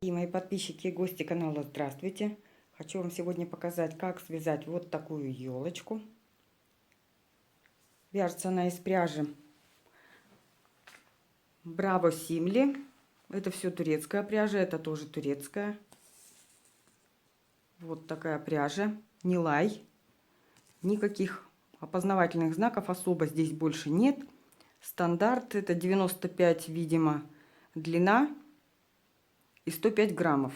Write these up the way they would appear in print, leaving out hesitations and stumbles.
И мои подписчики и гости канала, здравствуйте! Хочу вам сегодня показать, как связать вот такую елочку. Вяжется она из пряжи Браво Симли. Это все турецкая пряжа, это тоже турецкая. Вот такая пряжа, не лай. Никаких опознавательных знаков особо здесь больше нет. Стандарт это 95, видимо, длина и 105 граммов.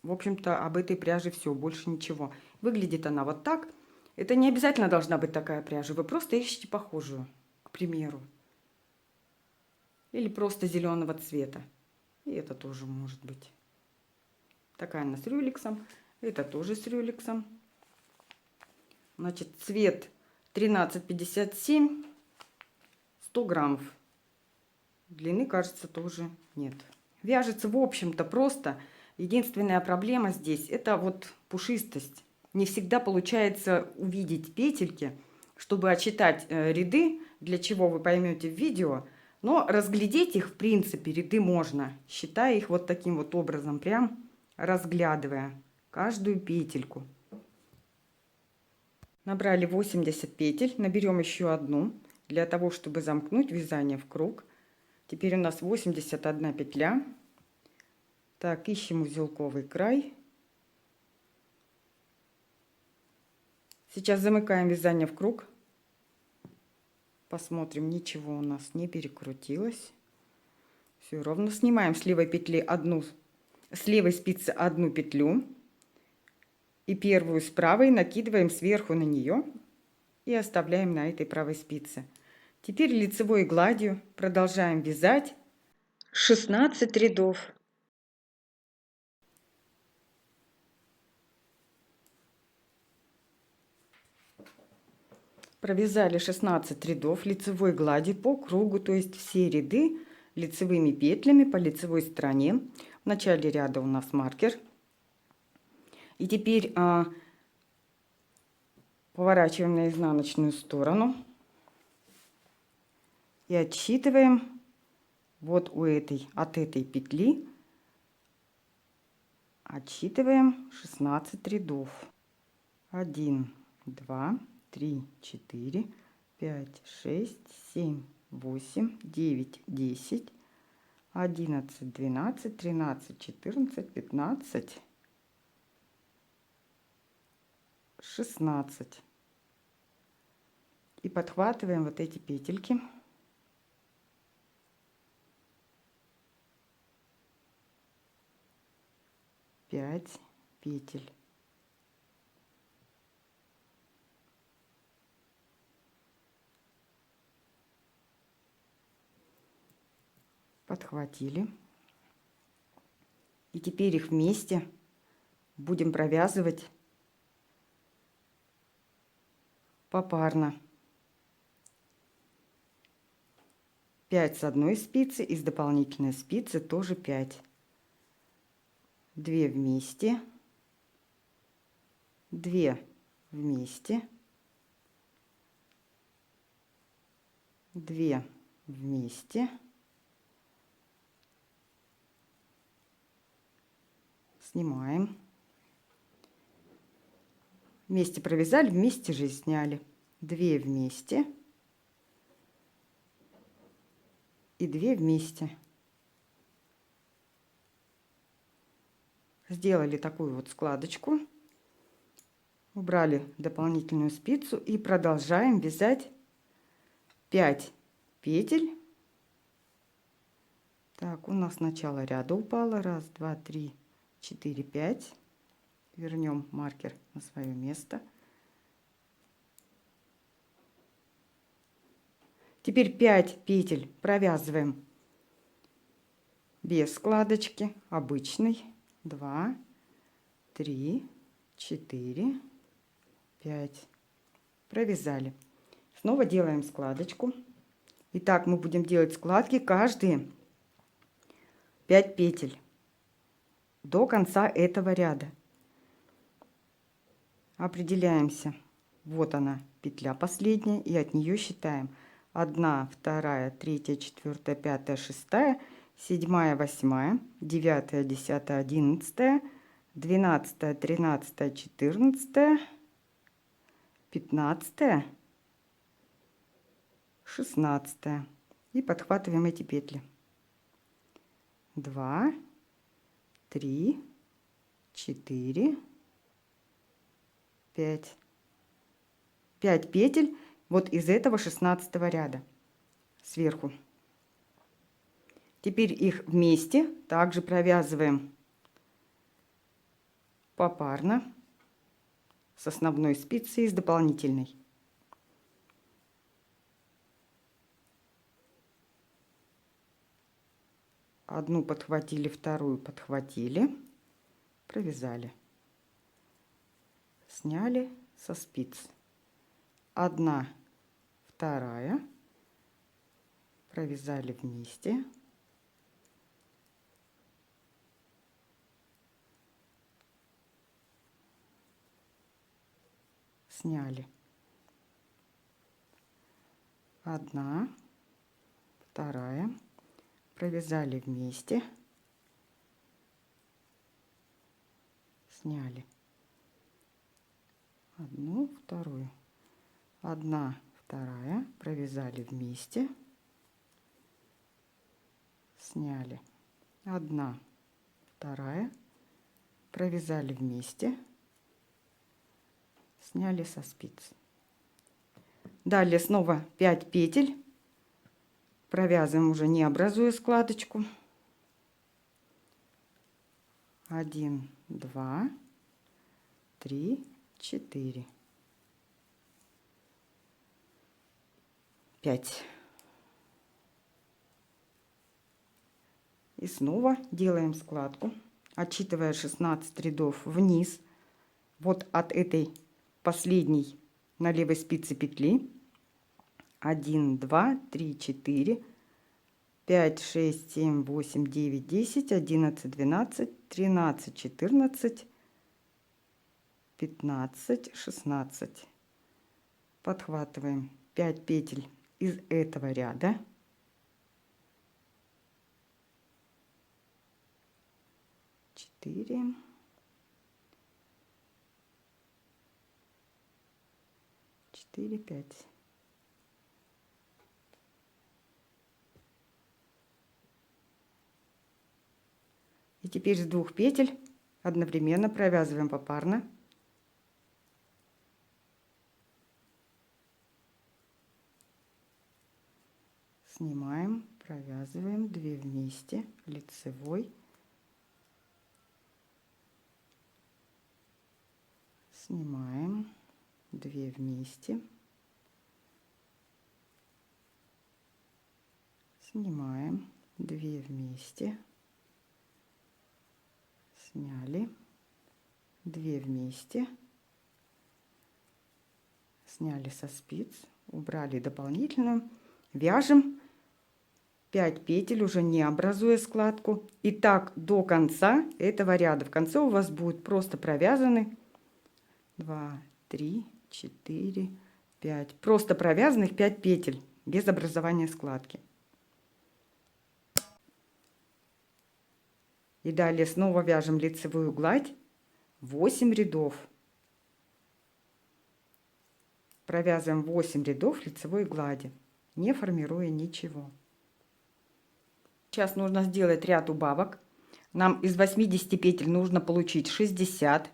В общем-то, об этой пряже все, больше ничего. Выглядит она вот так. Это не обязательно должна быть такая пряжа. Вы просто ищете похожую, к примеру. Или просто зеленого цвета. И это тоже может быть. Такая она с рюлексом. Это тоже с рюлексом. Значит, цвет 13,57, 100 граммов. Длины, кажется, тоже нет. Вяжется, в общем-то, просто. Единственная проблема здесь это вот пушистость. Не всегда получается увидеть петельки, чтобы отсчитать ряды, для чего вы поймете в видео. Но разглядеть их, в принципе, ряды можно, считая их вот таким вот образом, прям разглядывая каждую петельку. Набрали 80 петель, наберем еще одну, для того, чтобы замкнуть вязание в круг. Теперь у нас 81 петля. Так, ищем узелковый край. Сейчас замыкаем вязание в круг. Посмотрим, ничего у нас не перекрутилось. Все ровно. Снимаем с левой петли с левой спицы одну петлю. И первую с правой накидываем сверху на нее и оставляем на этой правой спице. Теперь лицевой гладью продолжаем вязать 16 рядов. Провязали 16 рядов лицевой глади по кругу, то есть все ряды лицевыми петлями по лицевой стороне. В начале ряда у нас маркер. И теперь поворачиваем на изнаночную сторону и отсчитываем вот от этой петли отсчитываем 16 рядов. 1, 2, 3, 4, 5, 6, 7, 8, 9, 10, 11, 12, 13, 14, 15, 16. И подхватываем вот эти петельки. Пять петель. Подхватили. И теперь их вместе будем провязывать попарно. 5 с одной спицы и с дополнительной спицы тоже 5. 2 вместе, 2 вместе, 2 вместе, снимаем, вместе провязали, вместе же сняли, 2 вместе и 2 вместе. Сделали такую вот складочку, убрали дополнительную спицу и продолжаем вязать 5 петель. Так, у нас начало ряда упало. 1, 2, 3, 4, 5. Вернем маркер на свое место. Теперь 5 петель провязываем без складочки, обычной. 2, 3, 4, 5. Провязали. Снова делаем складочку. Итак, мы будем делать складки каждые 5 петель до конца этого ряда. Определяемся. Вот она, петля последняя, и от нее считаем 1, 2, 3, 4, 5, 6 7, 8, 9, 10, 11, 12, 13, 14, 15, 16. И подхватываем эти петли. 2, 3, 4, 5. 5 петель вот из этого 16 ряда сверху. Теперь их вместе также провязываем попарно с основной спицей и с дополнительной. Одну подхватили, вторую подхватили, провязали, сняли со спиц. 1, 2, провязали вместе, сняли. 1, 2, провязали вместе, сняли. 1, 2, 1, 2, провязали вместе, сняли. 1, 2, провязали вместе, сняли со спиц. Далее снова 5 петель провязываем, уже не образуя складочку. 1, 2, 3, 4, 5. И снова делаем складку, отсчитывая 16 рядов вниз, вот от этой последней на левой спице петли. 1, 2, 3, 4, 5, 6, 7, 8, 9, 10, 11, 12, 13, 14, 15, 16. Подхватываем 5 петель из этого ряда. Четыре. 4, 5. И теперь с 2 петель одновременно провязываем попарно. Снимаем, провязываем 2 вместе, лицевой. Снимаем 2 вместе. Снимаем 2 вместе. Сняли 2 вместе, сняли со спиц, убрали дополнительную, вяжем 5 петель, уже не образуя складку, и так до конца этого ряда. В конце у вас будет просто провязаны 2, 3, 4, 5, просто провязанных 5 петель без образования складки. И далее снова вяжем лицевую гладь 8 рядов. Провязываем 8 рядов лицевой глади, не формируя ничего. Сейчас нужно сделать ряд убавок. Нам из 80 петель нужно получить 60.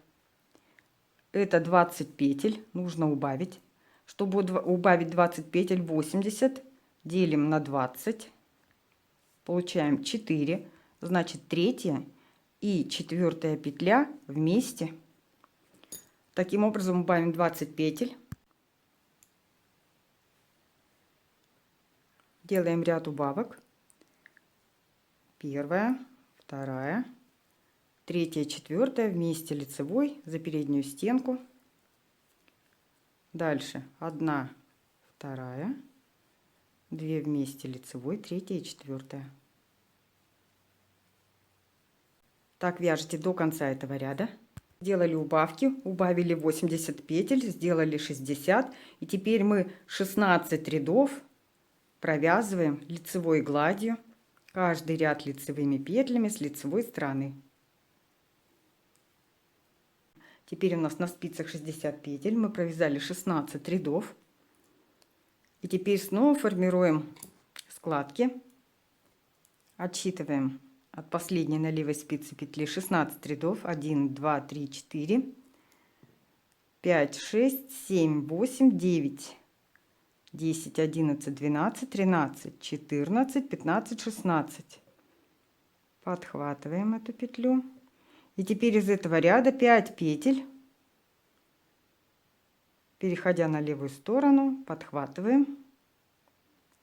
Это 20 петель нужно убавить. Чтобы убавить 20 петель, 80 делим на 20. Получаем 4. Значит, 3 и 4 петля вместе. Таким образом убавим 20 петель. Делаем ряд убавок. 1, 2, 3, 4 вместе лицевой за переднюю стенку. Дальше 1, 2, 2 вместе лицевой, 3 и 4. Так вяжите до конца этого ряда. Делали убавки, убавили 80 петель, сделали 60. И теперь мы 16 рядов провязываем лицевой гладью Каждый ряд лицевыми петлями с лицевой стороны. Теперь у нас на спицах 60 петель. Мы провязали 16 рядов. И теперь снова формируем складки. Отсчитываем от последней на левой спице петли 16 рядов. 1, 2, 3, 4, 5, 6, 7, 8, 9, 10, 11, 12, 13, 14, 15, 16. Подхватываем эту петлю. И теперь из этого ряда 5 петель. Переходя на левую сторону, подхватываем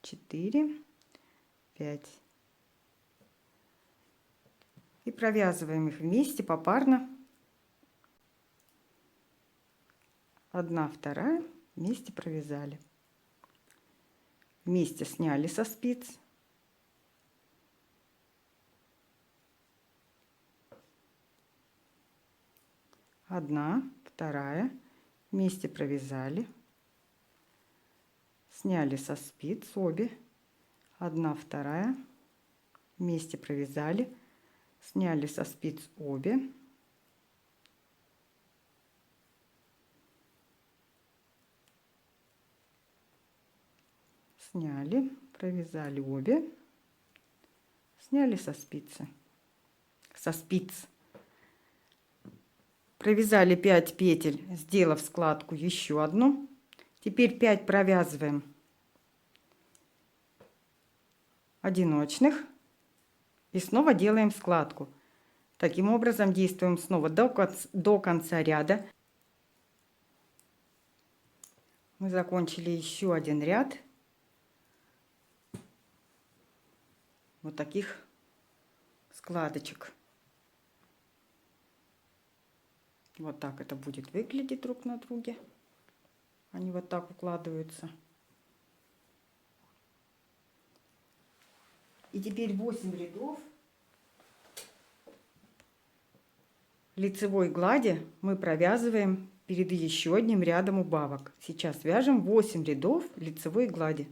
4, 5. И провязываем их вместе попарно. 1, 2 вместе провязали. Вместе сняли со спиц. Одна, вторая. Вместе провязали. Сняли со спиц обе. 1, 2. Вместе провязали. Сняли со спиц обе. Сняли, провязали обе. Сняли со спицы. Со спиц. Провязали 5 петель, сделав складку еще одну. Теперь 5 провязываем одиночных и снова делаем складку. Таким образом действуем снова до конца ряда. Мы закончили еще один ряд вот таких складочек. Вот так это будет выглядеть друг на друге. Они вот так укладываются. И теперь 8 рядов лицевой глади мы провязываем перед еще одним рядом убавок. Сейчас вяжем 8 рядов лицевой глади.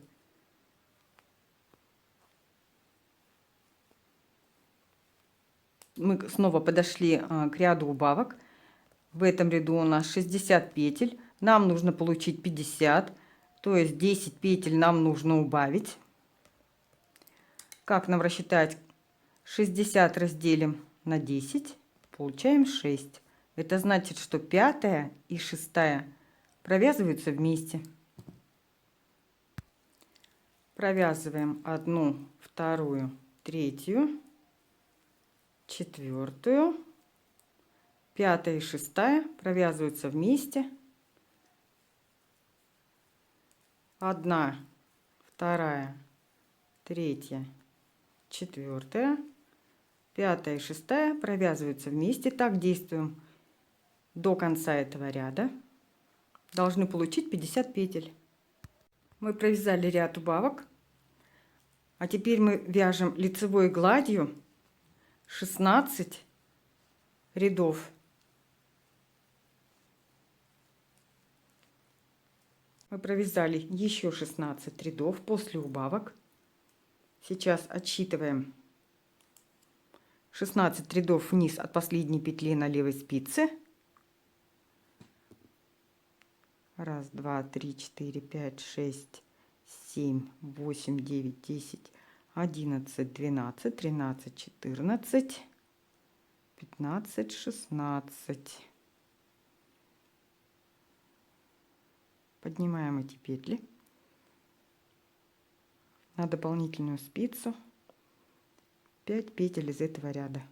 Мы снова подошли к ряду убавок. В этом ряду у нас 60 петель. Нам нужно получить 50, то есть 10 петель нам нужно убавить. Как нам рассчитать? 60 разделим на 10, получаем 6. Это значит, что 5 и 6 провязываются вместе. Провязываем 1, 2, 3, 4, 5 и 6 провязываются вместе. 1, 2, 3, 4, 5 и 6 провязываются вместе. Так действуем до конца этого ряда. Должны получить 50 петель. Мы провязали ряд убавок. А теперь мы вяжем лицевой гладью 16 рядов. Мы провязали еще 16 рядов после убавок. Сейчас отсчитываем 16 рядов вниз от последней петли на левой спице. 1, 2, 3, 4, 5, 6, 7, 8, 9, 10, 11, 12, 13, 14, 15, 16. Поднимаем эти петли на дополнительную спицу. 5 петель из этого ряда.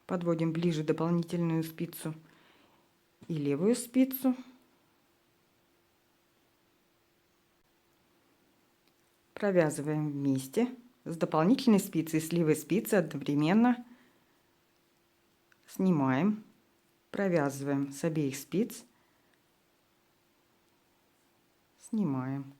Подводим ближе дополнительную спицу и левую спицу. Провязываем вместе с дополнительной спицей, с левой спицы одновременно. Снимаем, провязываем с обеих спиц, снимаем.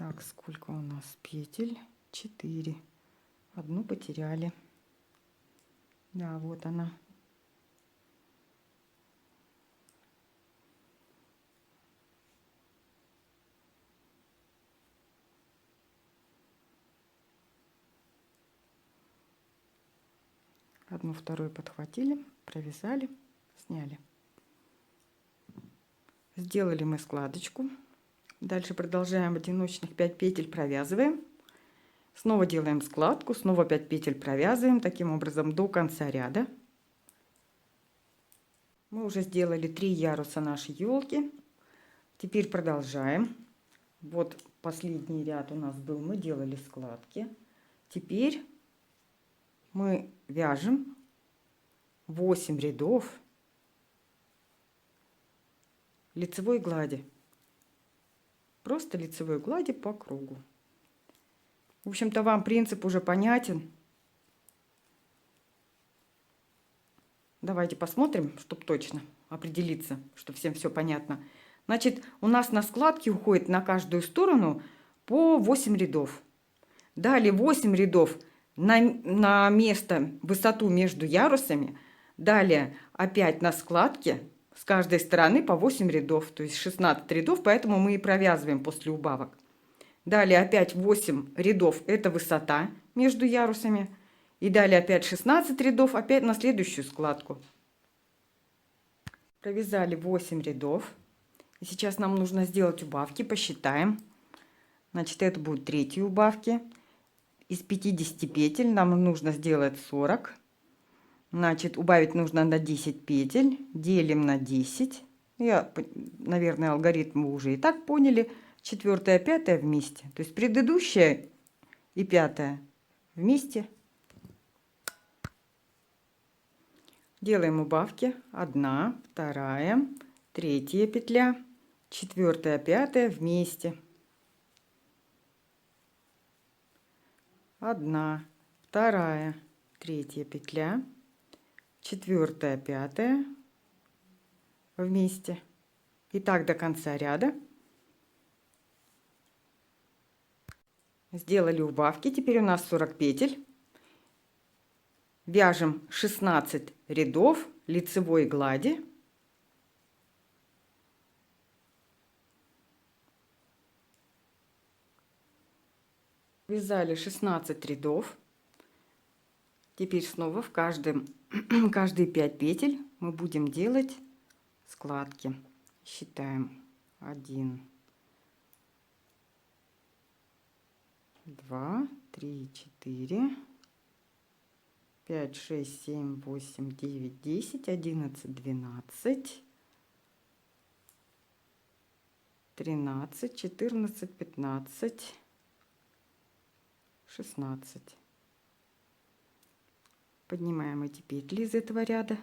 Так, сколько у нас петель? 4. Одну потеряли. Да, вот она. Одну, вторую подхватили, провязали, сняли. Сделали мы складочку. Дальше продолжаем одиночных 5 петель провязываем. Снова делаем складку, снова 5 петель провязываем. Таким образом до конца ряда. Мы уже сделали 3 яруса нашей елки. Теперь продолжаем. Вот последний ряд у нас был, мы делали складки. Теперь мы вяжем 8 рядов лицевой глади. Просто лицевой глади по кругу. В общем-то, вам принцип уже понятен. Давайте посмотрим, чтобы точно определиться, что всем все понятно. Значит, у нас на складке уходит на каждую сторону по 8 рядов. Далее 8 рядов на место, высоту между ярусами. Далее опять на складке с каждой стороны по 8 рядов, то есть 16 рядов, поэтому мы и провязываем после убавок. Далее опять 8 рядов, это высота между ярусами. И далее опять 16 рядов, опять на следующую складку. Провязали 8 рядов. И сейчас нам нужно сделать убавки, посчитаем. Значит, это будут третьи убавки. Из 50 петель нам нужно сделать 40. Значит, убавить нужно на 10 петель. Делим на 10. Наверное, алгоритм вы уже и так поняли. 4-я, 5-я вместе. То есть предыдущая и 5-я вместе. Делаем убавки. 1, 2, 3 петля, 4-я, 5-я вместе. 1, 2, 3 петля, 4-я, 5-я вместе. И так до конца ряда. Сделали убавки. Теперь у нас 40 петель. Вяжем 16 рядов лицевой глади. Вязали 16 рядов. Теперь снова в каждые 5 петель мы будем делать складки. Считаем 1, 2, 3, 4, 5, 6, 7, 8, 9, 10, 11, 12, 13, 14, 15, 16. Поднимаем эти петли из этого ряда.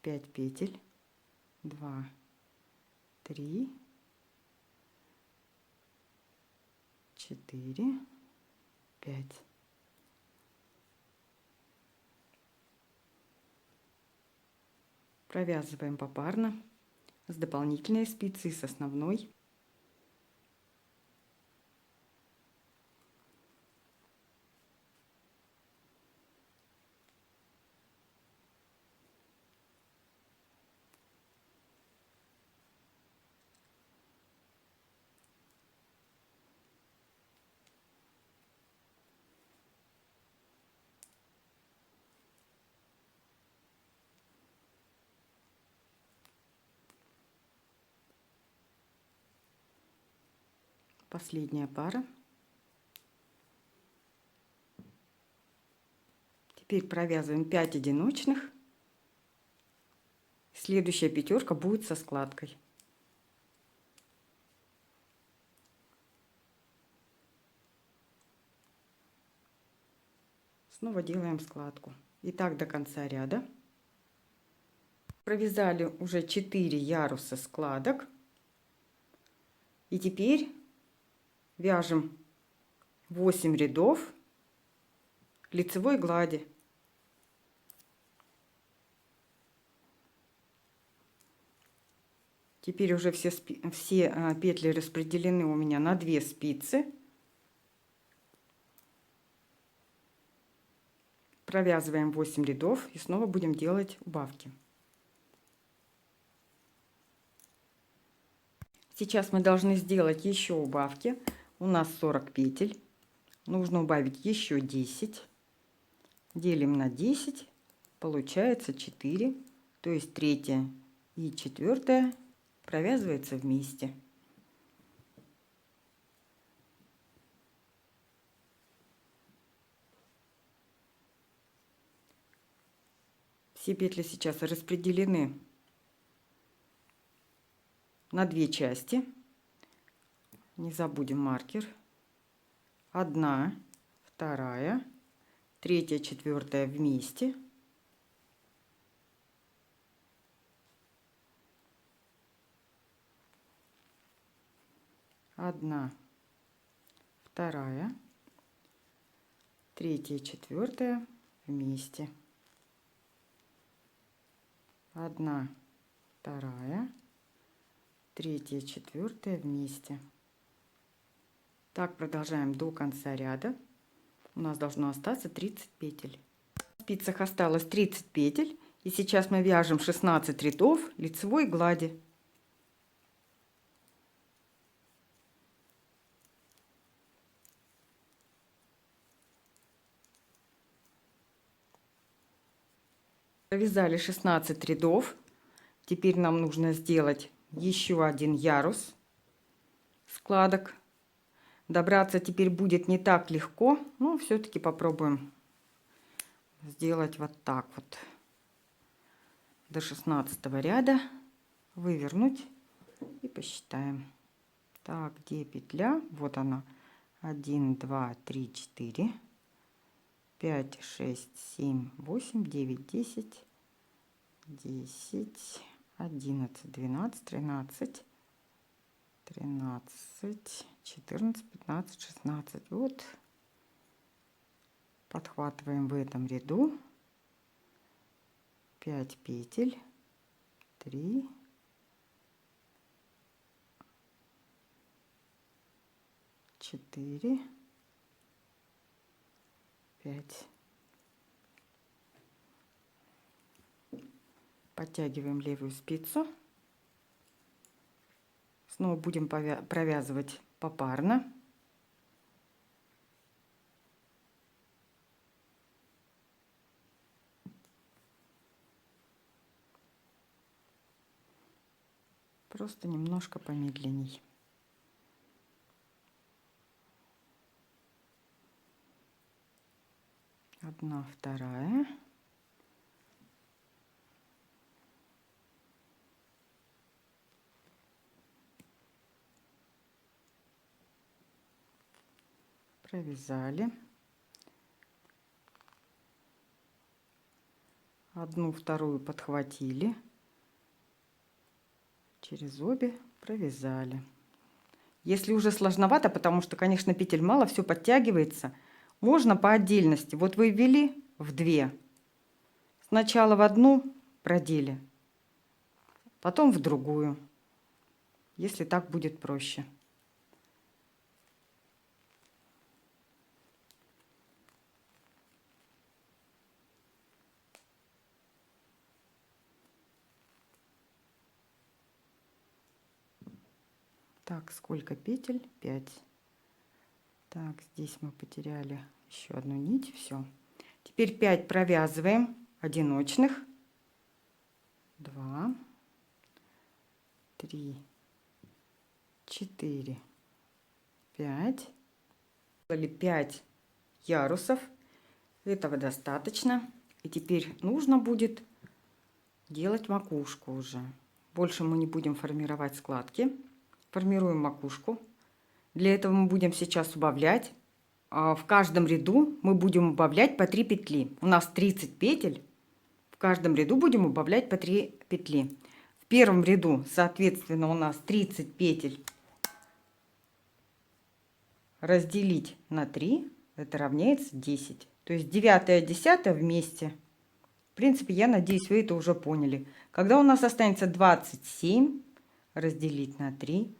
5 петель. 2, 3, 4, 5. Провязываем попарно с дополнительной спицей, с основной. Последняя пара. Теперь провязываем 5 одиночных. Следующая пятерка будет со складкой. Снова делаем складку. И так до конца ряда. Провязали уже 4 яруса складок. И теперь вяжем 8 рядов лицевой глади. Теперь уже все петли распределены у меня на 2 спицы. Провязываем 8 рядов и снова будем делать убавки. Сейчас мы должны сделать еще убавки. У нас 40 петель. Нужно убавить еще 10. Делим на 10. Получается 4. То есть 3 и 4 провязывается вместе. Все петли сейчас распределены на 2 части. Не забудем маркер. 1, 2, 3, 4 вместе. Одна, 2, 3, 4 вместе. 1, 2, 3, 4 вместе. Так продолжаем до конца ряда. У нас должно остаться 30 петель. В спицах осталось 30 петель. И сейчас мы вяжем 16 рядов лицевой глади. Провязали 16 рядов. Теперь нам нужно сделать еще один ярус складок. Добраться теперь будет не так легко, но все-таки попробуем сделать вот так вот. До 16 ряда вывернуть и посчитаем. Так, где петля? Вот она. 1, 2, 3, 4, 5, 6, 7, 8, 9, 10, 10, 11, 12, 13, 13, 14, 15, 16. Вот. Подхватываем в этом ряду 5 петель, 3, 4, 5. Подтягиваем левую спицу. Снова будем провязывать попарно. Просто немножко помедленней. Одна, 2. Провязали. 1, 2 подхватили. Через обе провязали. Если уже сложновато, потому что, конечно, петель мало, все подтягивается, можно по отдельности. Вот вы ввели в 2. Сначала в одну продели, потом в другую, если так будет проще. Так, сколько петель? 5. Так, здесь мы потеряли еще одну нить. Все. Теперь 5 провязываем одиночных. 2, 3, 4, 5. Сделали 5 ярусов. Этого достаточно. И теперь нужно будет делать макушку уже. Больше мы не будем формировать складки. Формируем макушку. Для этого мы будем сейчас убавлять. В каждом ряду мы будем убавлять по 3 петли. У нас 30 петель. В каждом ряду будем убавлять по 3 петли. В первом ряду, соответственно, у нас 30 петель разделить на 3. Это равняется 10. То есть 9 и 10 вместе. В принципе, я надеюсь, вы это уже поняли. Когда у нас останется 27, разделить на 3,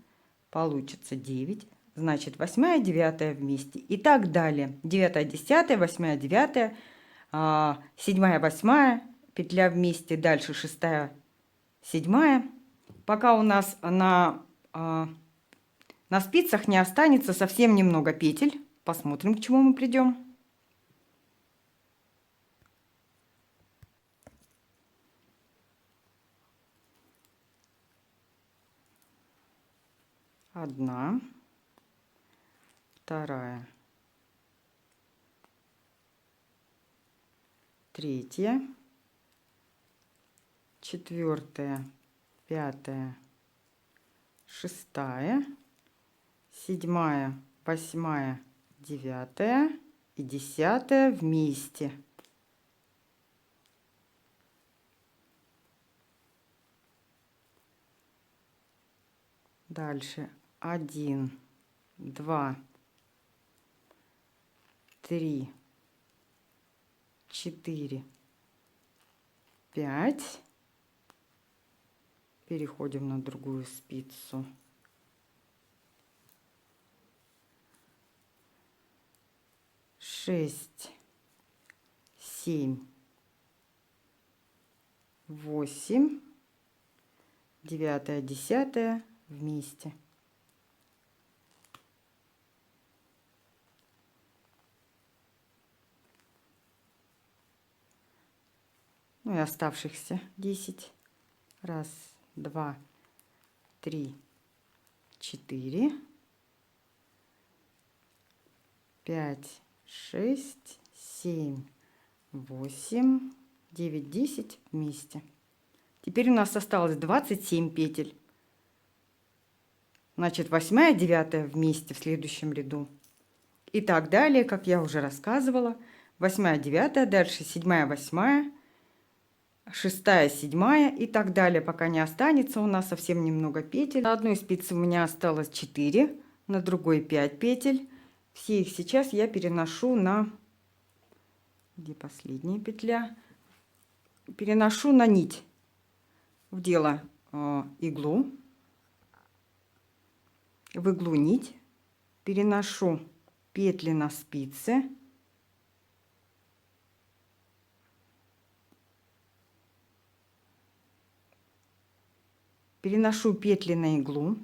получится 9. Значит, 8 и 9 вместе. И так далее. 9, 10, 8, 9, 7, 8 петля вместе. Дальше 6, 7. Пока у нас на спицах не останется совсем немного петель. Посмотрим, к чему мы придем. Одна, вторая, третья, четвертая, пятая, шестая, 7, 8, 9 и 10 вместе. Дальше 1, 2, 3, 4, 5. Переходим на другую спицу. 6, 7, 8, 9, 10 вместе. Ну и оставшихся 10. Раз, 2, 3, 4, 5, 6, 7, 8, 9, 10 вместе. Теперь у нас осталось 27 петель. Значит, 8, 9 вместе в следующем ряду. И так далее, как я уже рассказывала. 8, 9, дальше 7, 8, 6, 7 и так далее, пока не останется у нас совсем немного петель. На одной спице у меня осталось 4, на другой 5 петель. Все их сейчас я переношу на... Где последняя петля? Переношу на нить. Вдела иглу. В иглу нить. Переношу петли на спицы. Переношу петли на иглу.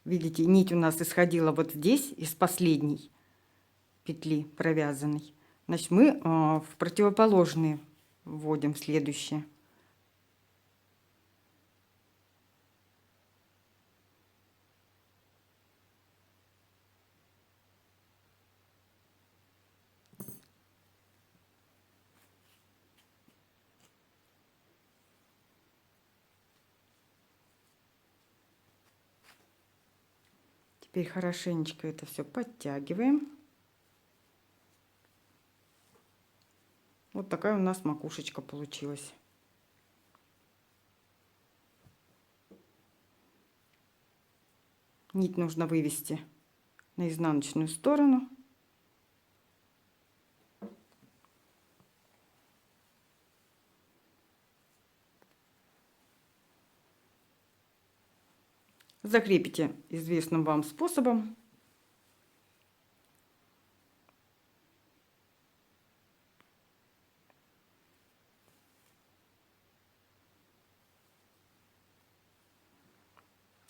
Видите, нить у нас исходила вот здесь, из последней петли провязанной. Значит, мы в противоположные вводим следующие. Теперь хорошенечко это все подтягиваем. Вот такая у нас макушечка получилась. Нить нужно вывести на изнаночную сторону. Закрепите известным вам способом.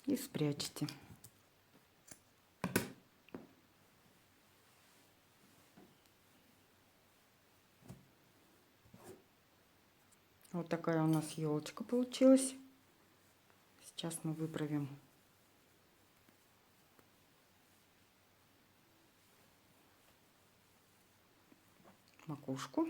И спрячьте. Вот такая у нас елочка получилась. Сейчас мы выправим макушку.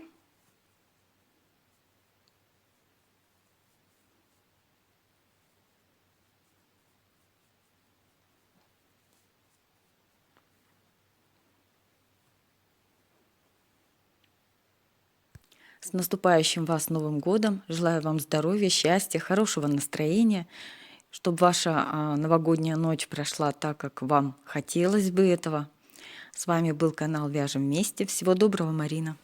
С наступающим вас Новым годом! Желаю вам здоровья, счастья, хорошего настроения, чтобы ваша новогодняя ночь прошла так, как вам хотелось бы этого. С вами был канал «Вяжем вместе». Всего доброго, Марина.